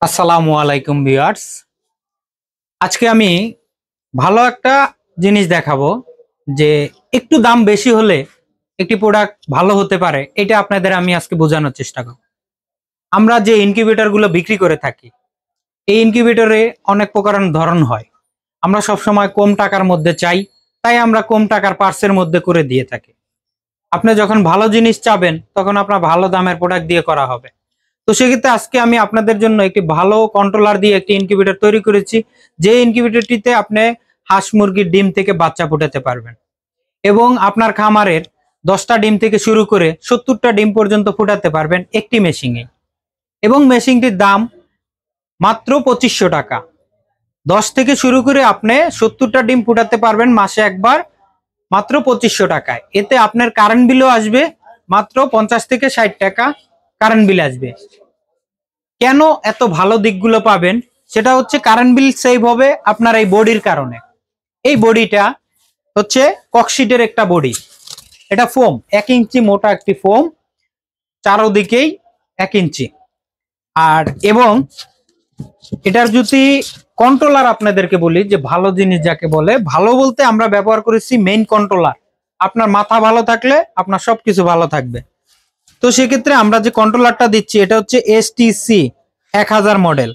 আসসালামু আলাইকুম ভিউয়ার্স। আজকে আমি ভালো একটা জিনিস দেখাবো যে একটু দাম বেশি হলে একটি প্রোডাক্ট ভালো হতে পারে। এটা আপনাদের আমি আজকে বোঝানোর চেষ্টা করব। আমরা যে ইনকিউবেটর গুলো বিক্রি করে থাকি, এই ইনকিউবেটরে অনেক প্রকার ধরন হয়। আমরা সব সময় কম টাকার মধ্যে চাই, তাই আমরা কম টাকার পার্সের মধ্যে করে দিয়ে থাকি। আপনি যখন ভালো জিনিস চাবেন তখন আপনার ভালো দামের প্রোডাক্ট দিয়ে করা হবে। তো সেক্ষেত্রে আজকে আমি আপনাদের জন্য একটি ভালো কন্ট্রোলার দিয়ে একটি ইনকিউবেটর তৈরি করেছি, যে ইনকিউবেটরটিতে আপনি হাঁস মুরগির ডিম থেকে বাচ্চা ফোটাতে পারবেন এবং আপনার খামারের 10টা ডিম থেকে শুরু করে 70টা ডিম পর্যন্ত ফোটাতে পারবেন একটি মেশিনে। এবং মেশিনটির দাম মাত্র 2500 টাকা। 10 থেকে শুরু করে আপনি 70টা ডিম ফোটাতে পারবেন মাসে একবার, মাত্র 2500 টাকায়। এতে আপনার কারেন্ট বিলও আসবে মাত্র 50 থেকে 60 টাকা কারেন্ট বিল আসবে। কেন এত ভালো দিকগুলো পাবেন, সেটা হচ্ছে কারেন্ট বিল সেভ হবে আপনার এই বডির কারণে। এই বডিটা হচ্ছে ককশিটের একটা বডি, এটা ফোম, 1 ইঞ্চি মোটা একটি ফোম, চারোদিকেই 1 ইঞ্চি। আর এবং এটার যদি কন্ট্রোলার আপনাদেরকে বলি, যে ভালো জিনিস যাকে বলে, ভালো বলতে আমরা ব্যবহার করেছি মেইন কন্ট্রোলার। আপনার মাথা ভালো থাকলে আপনার সবকিছু ভালো থাকবে। তো সেক্ষেত্রে আমরা যে কন্ট্রোলারটা দিচ্ছি এটা হচ্ছে STC 1000 মডেল,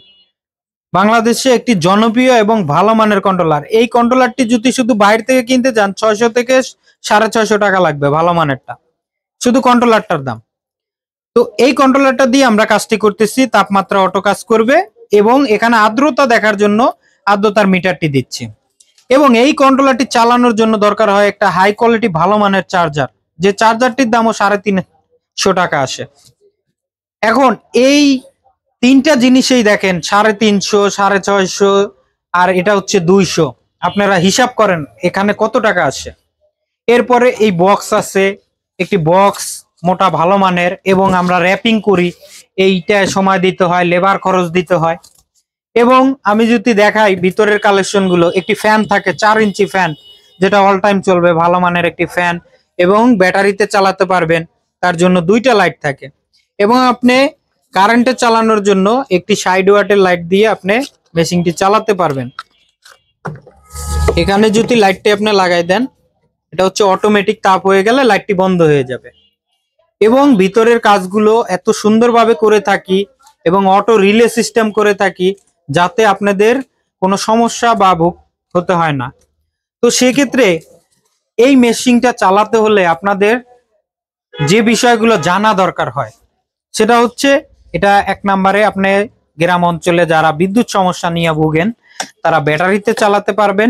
বাংলাদেশে একটি জনপ্রিয় এবং ভালো মানের কন্ট্রোলার। এই কন্ট্রোলারটি যদি শুধু বাইরে থেকে কিনতে যান 600 থেকে 650 টাকা লাগবে ভালো মানেরটা, শুধু কন্ট্রোলারটার দাম। তো এই কন্ট্রোলারটা দিয়ে আমরা কাজটি করতেছি, তাপমাত্রা অটো কাজ করবে এবং এখানে আর্দ্রতা দেখার জন্য আর্দ্রতার মিটারটি দিচ্ছি। এবং এই কন্ট্রোলারটি চালানোর জন্য দরকার হয় একটা হাই কোয়ালিটি ভালো মানের চার্জার, যে চার্জারটির দামও 350 টাকা আসে। এখন এই তিনটা জিনিসেই দেখেন 350, 650 আর এটা হচ্ছে 200। আপনারা হিসাব করেন এখানে কত টাকা আসে। এরপরে এই বক্স আছে, একটি বক্স মোটা ভালো মানের, এবং আমরা র্যাপিং করি, এইটা সময় দিতে হয়, লেবার খরচ দিতে হয়। এবং আমি যদি দেখাই ভিতরের কালেকশন গুলো, একটি ফ্যান থাকে 4 ইঞ্চি ফ্যান, যেটা অল টাইম চলবে, ভালো মানের একটি ফ্যান, এবং ব্যাটারিতে চালাতে পারবেন, তার জন্য 2টা লাইট থাকে। এবং আপনি কারেন্টে চালানোর জন্য একটি 60 ওয়াটের লাইট দিয়ে আপনি মেশিনটি চালাতে পারবেন। এখানে যদি লাইটটি আপনি লাগাই দেন, এটা হচ্ছে অটোমেটিক, তাপ হয়ে গেলে লাইটটি বন্ধ হয়ে যাবে। এবং ভিতরের কাজগুলো এত সুন্দরভাবে করে থাকি এবং অটো রিলে সিস্টেম করে থাকি, যাতে আপনাদের কোনো সমস্যা বা ভোগ হতে হয় না। তো সেক্ষেত্রে এই মেশিনটা চালাতে হলে আপনাদের যে বিষয়গুলো জানা দরকার হয়, সেটা হচ্ছে, এটা 1 নম্বরে আপনি গ্রাম অঞ্চলে যারা বিদ্যুৎ সমস্যা নিয়ে ভোগেন তারা ব্যাটারিতে চালাতে পারবেন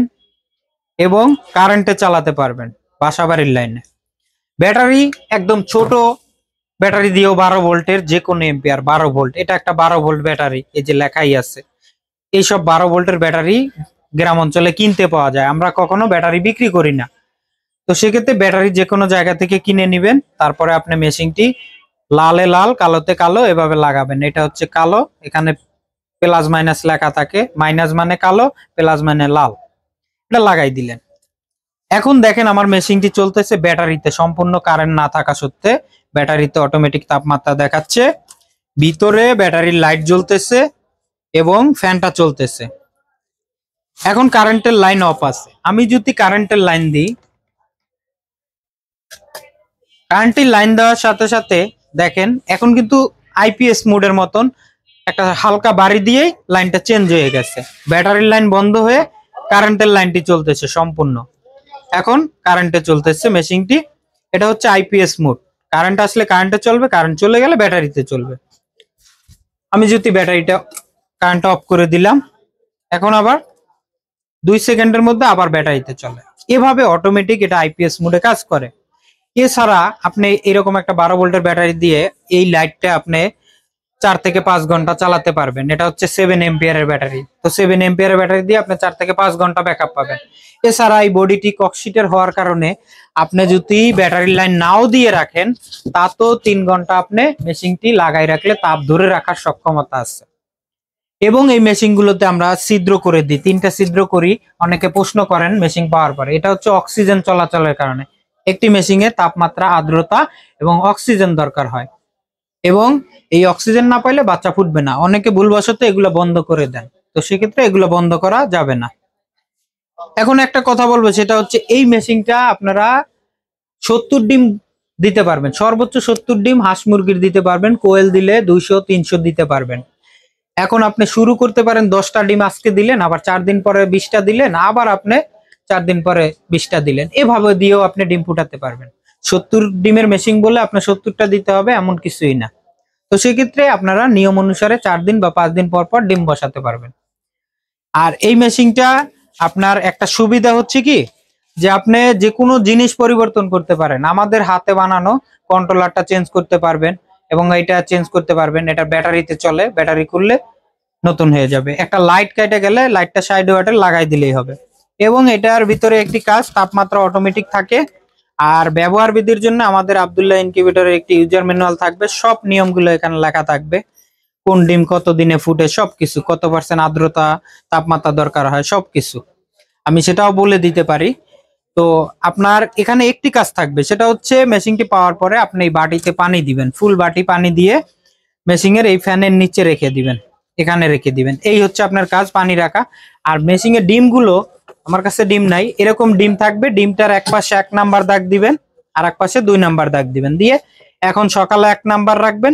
এবং কারেন্টে চালাতে পারবেন বাসাবাড়ির লাইনে। ব্যাটারি একদম ছোট ব্যাটারি দিয়েও 12 ভোল্টের, যে কোনো এম্পিয়ার 12 ভোল্ট, এটা একটা 12 ভোল্ট ব্যাটারি, এই যে লেখাই আছে। এইসব 12 ভোল্টের ব্যাটারি গ্রাম অঞ্চলে কিনতে পাওয়া যায়, আমরা কখনো ব্যাটারি বিক্রি করি না। তো সেক্ষেত্রে ব্যাটারি যে কোনো জায়গা থেকে কিনে নেবেন, তারপরে আপনি মেশিনটি লালে লাল কালোতে কালো এভাবে লাগাবেন। এটা হচ্ছে কালো, এখানে প্লাস মাইনাস লেখা থাকে, মাইনাস মানে কালো, প্লাস মানে লাল, এটা লাগাই দিলেন। এখন দেখেন আমার মেশিনটি চলতেছে ব্যাটারিতে, সম্পূর্ণ কারেন্ট না থাকা সত্ত্বে ব্যাটারিতে অটোমেটিক তাপমাত্রা দেখাচ্ছে, ভিতরে ব্যাটারির লাইট জ্বলতেছে এবং ফ্যানটা চলতেছে। এখন কারেন্টের লাইন অফ আছে, আমি যদি কারেন্টের লাইন দিই, কারেন্টের লাইন দেওয়ার সাথে সাথে দেখেন এখন কিন্তু আইপিএস মোডের মতন একটা হালকা বাড়ি দিয়েই লাইনটা চেঞ্জ হয়ে গেছে। ব্যাটারির লাইন বন্ধ হয়ে কারেন্টের লাইনটি চলতেছে সম্পূর্ণ। এখন কারেন্টে চলতেছে মেশিনটি, এটা হচ্ছে আইপিএস মোড। কারেন্ট আসলে কারেন্টে চলবে, কারেন্ট চলে গেলে ব্যাটারিতে চলবে। আমি যদি ব্যাটারিটা কারেন্ট অফ করে দিলাম, এখন আবার 2 সেকেন্ডের মধ্যে আবার ব্যাটারিতে চলে। এভাবে অটোমেটিক এটা আইপিএস মোডে কাজ করে। এছাড়া আপনি এরকম একটা 12 ভোল্টের ব্যাটারি দিয়ে এই লাইটটা আপনি 4 থেকে 5 ঘন্টা চালাতে পারবেন। এটা হচ্ছে 7 এম্পিয়ারের ব্যাটারি, তো 7 এম্পিয়ারের ব্যাটারি দিয়ে আপনি 4 থেকে 5 ঘন্টা ব্যাকআপ পাবেন। এছাড়া এই বডিটি ককশিটের হওয়ার কারণে আপনি যদি ব্যাটারির লাইন নাও দিয়ে রাখেন, তা তো 3 ঘন্টা আপনি মেশিনটি লাগাই রাখলে তাপ ধরে রাখার সক্ষমতা আছে। এবং এই মেশিনগুলোতে আমরা ছিদ্র করে দিই, 3টা ছিদ্র করি। অনেকে প্রশ্ন করেন মেশিন পাওয়ার পরে, এটা হচ্ছে অক্সিজেন চলাচলের কারণে। একটি মেশিনে তাপমাত্রা, আর্দ্রতা এবং অক্সিজেন দরকার হয়। এবং এই অক্সিজেন না পাইলে বাচ্চা ফুটবে না। অনেকে ভুলবশত এগুলো বন্ধ করে দেন, তো সেক্ষেত্রে এগুলো বন্ধ করা যাবে না। এখন একটা কথা বলবো, সেটা হচ্ছে এই মেশিনটা আপনারা 70 ডিম দিতে পারবেন, সর্বোচ্চ 70 ডিম হাঁস মুরগির দিতে পারবেন। কোয়েল দিলে 200-300 দিতে পারবেন। এখন আপনি শুরু করতে পারেন 10টা ডিম আজকে দিলেন, আবার 4 দিন পরে 20টা দিলেন, আবার আপনি 4 দিন পরে 20টা দিলেন, এভাবে দিয়েও আপনি ডিম ফুটাতে পারবেন। 70 ডিমের মেশিন বলে আপনার 70টা দিতে হবে এমন কিছুই না। তো সেক্ষেত্রে আপনারা নিয়ম অনুসারে 4 দিন বা 5 দিন পর পর ডিম বসাতে পারবেন। আর এই মেশিনটা আপনার একটা সুবিধা হচ্ছে কি, যে আপনি যে কোনো জিনিস পরিবর্তন করতে পারেন। আমাদের হাতে বানানো কন্ট্রোলারটা চেঞ্জ করতে পারবেন এবং এটা চেঞ্জ করতে পারবেন। এটা ব্যাটারিতে চলে, ব্যাটারি খুললে নতুন হয়ে যাবে। একটা লাইট কেটে গেলে লাইটটা সাইড ওয়াটে লাগাই দিলেই হবে। এবং এটার ভিতরে একটি কাজ, তাপমাত্রা অটোমেটিক থাকে। আর ব্যবহার বিধির জন্য আমাদের আব্দুল্লাহ ইনকিউবেটরের একটি ইউজার ম্যানুয়াল থাকবে, সব নিয়মগুলো এখানে লেখা থাকবে। কোন ডিম কত দিনে ফুটে, সবকিছু, কত পার্সেন্ট আর্দ্রতা, তাপমাত্রা দরকার হয়, সবকিছু আমি সেটাও বলে দিতে পারি। তো আপনার এখানে একটি কাজ থাকবে, সেটা হচ্ছে মেশিনটি পাওয়ার পরে আপনি এই বাটিতে পানি দিবেন, ফুল বাটি পানি দিয়ে মেশিনের এই ফ্যানের নিচে রেখে দিবেন, এখানে রেখে দিবেন। এই হচ্ছে আপনার কাজ, পানি রাখা। আর মেশিনের ডিমগুলো, আমার কাছে ডিম নাই, এরকম ডিম থাকবে। ডিমটার এক পাশে 1 নাম্বার দাগ দিবেন, আর এক পাশে 2 নাম্বার দাগ দিবেন, দিয়ে এখন সকালে 1 নাম্বার রাখবেন,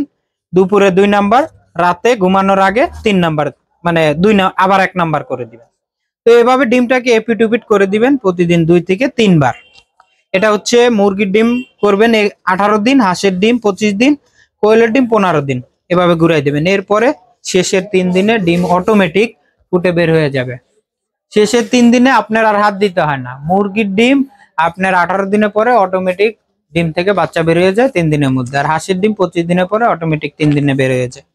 দুপুরে 2 নাম্বার, রাতে ঘুমানোর আগে 3 নাম্বার, মানে আবার 1 নাম্বার করে দিবেন। তো এভাবে ডিমটাকে এপিট উপিট করে দিবেন প্রতিদিন 2 থেকে 3 বার। এটা হচ্ছে মুরগির ডিম করবেন 18 দিন, হাঁসের ডিম 25 দিন, কোয়েলের ডিম 15 দিন, এভাবে ঘুরাই দেবেন। এরপরে শেষের 3 দিনে ডিম অটোমেটিক ফুটে বের হয়ে যাবে। শেষের 3 দিনে আপনার আর হাত দিতে হয় না। মুরগির ডিম আপনার 18 দিনের পরে অটোমেটিক ডিম থেকে বাচ্চা বের হয়ে যায় 3 দিনের মধ্যে, আর হাঁসের ডিম 25 দিনের পরে অটোমেটিক 3 দিনে বের হয়ে যায়।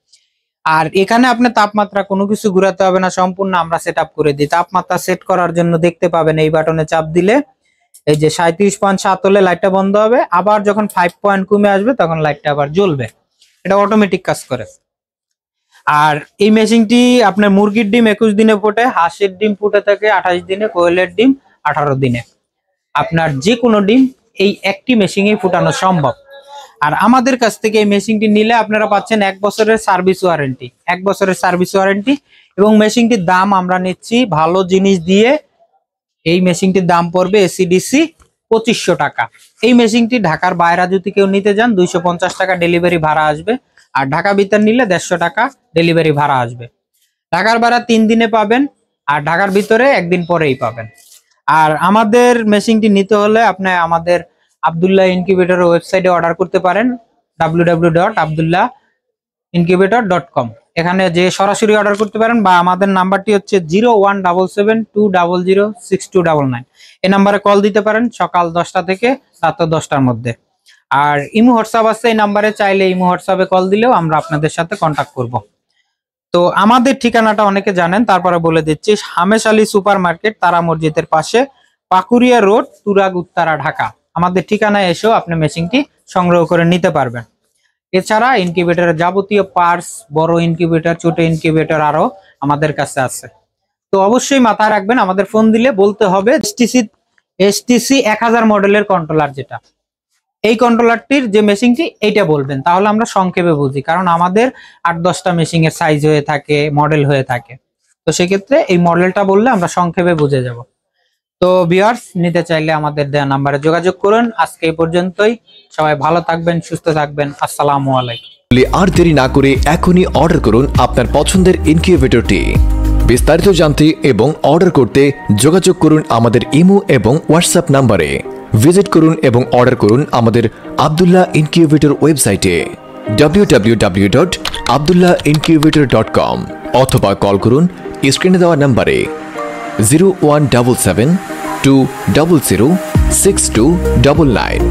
আর এখানে আপনার তাপমাত্রা কোনো কিছু ঘুরাতে হবে না, সম্পূর্ণ আমরা সেট আপ করে দিই। তাপমাত্রা সেট করার জন্য দেখতে পাবেন এই বাটনে চাপ দিলে এই যে 37.7 হলে লাইটটা বন্ধ হবে, আবার যখন 5 পয়েন্ট কমে আসবে তখন লাইটটা আবার জ্বলবে। এটা অটোমেটিক কাজ করে। আর এই মেশিনটি আপনার মুরগির ডিম 21 দিনে ফোটে, হাঁসের ডিম ফুটে থাকে 28 দিনে, কোয়েলের ডিম 18 দিনে। আপনার যে কোনো ডিম এই একটি মেশিনেই ফুটানো সম্ভব। আর আমাদের কাছ থেকে এই মেশিনটি নিলে আপনারা পাচ্ছেন 1 বছরের সার্ভিস ওয়ারেন্টি, 1 বছরের সার্ভিস ওয়ারেন্টি। এবং মেশিনটির দাম আমরা নিচ্ছি ভালো জিনিস দিয়ে, এই মেশিনটির দাম পড়বে এসিডিসি 2500 টাকা। এই মেশিনটি ঢাকার বাইরে যদি কেউ নিতে যান 250 টাকা ডেলিভারি ভাড়া আসবে, আর ঢাকা ভিতর নিলে 150 টাকা ডেলিভারি ভাড়া আসবে। ঢাকার ভাড়া 3 দিনে পাবেন, আর ঢাকার ভিতরে 1 দিন পরেই পাবেন। আর আমাদের মেশিনটি নিতে হলে আপনি আমাদের আব্দুল্লাহ ইনকিউবেটরের ওয়েবসাইটে অর্ডার করতে পারেন, www.abdullahincubator.com। এখানে যে সরাসরি অর্ডার করতে পারেন, বা আমাদের নাম্বারটি হচ্ছে 01772006299। এই নাম্বারে কল দিতে পারেন সকাল 10টা থেকে রাত 10টার মধ্যে। আর ইমো হোয়াটসঅ্যাপ আছে এই নাম্বারে, চাইলে ইমো হোয়াটসঅ্যাপে কল দিলেও আমরা আপনাদের সাথে কন্ট্যাক্ট করব। তো আমাদের ঠিকানাটা অনেকে জানেন, তারপরে বলে দিচ্ছি। হামেশ আলী সুপার মার্কেট, তারা মসজিদের পাশে, পাকুরিয়া রোড, তুরাগ, উত্তরা, ঢাকা। আমাদের ঠিকানায় এসেও আপনি মেশিনটি সংগ্রহ করে নিতে পারবেন। এছাড়া ইনকিউবেটরের যাবতীয় পার্টস, বড় ইনকিউবেটর, ছোট ইনকিউবেটর আরো আমাদের কাছে আছে। তো অবশ্যই মাথায় রাখবেন, আমাদের ফোন দিলে বলতে হবে এসটিসি 1000 মডেলের কন্ট্রোলার যেটা, এই কন্ট্রোলারটির যে মেশিনটি এইটা বলবেন, তাহলে আমরা সংক্ষেপে বুঝি। কারণ আমাদের 8-10টা মেশিনের সাইজ হয়ে থাকে, মডেল হয়ে থাকে। তো সেক্ষেত্রে এই মডেলটা বললে আমরা সংক্ষেপে বুঝে যাব। তো ভিউয়ার্স, নিতে চাইলে আমাদের দেওয়া নাম্বারে যোগাযোগ করুন। আজকে এই পর্যন্তই। সবাই ভালো থাকবেন, সুস্থ থাকবেন। আসসালামু আলাইকুম। আর দেরি না করে এখনই অর্ডার করুন আপনার পছন্দের ইনকিউবেটরটি। বিস্তারিত জানতে এবং অর্ডার করতে যোগাযোগ করুন আমাদের ইমো এবং হোয়াটসঅ্যাপ নাম্বারে। ভিজিট করুন এবং অর্ডার করুন আমাদের আব্দুল্লাহ ইনকিউবেটর ওয়েবসাইটে www.abdullahincubator.com, অথবা কল করুন স্ক্রিনে দেওয়া নাম্বারে 0177 200 6299।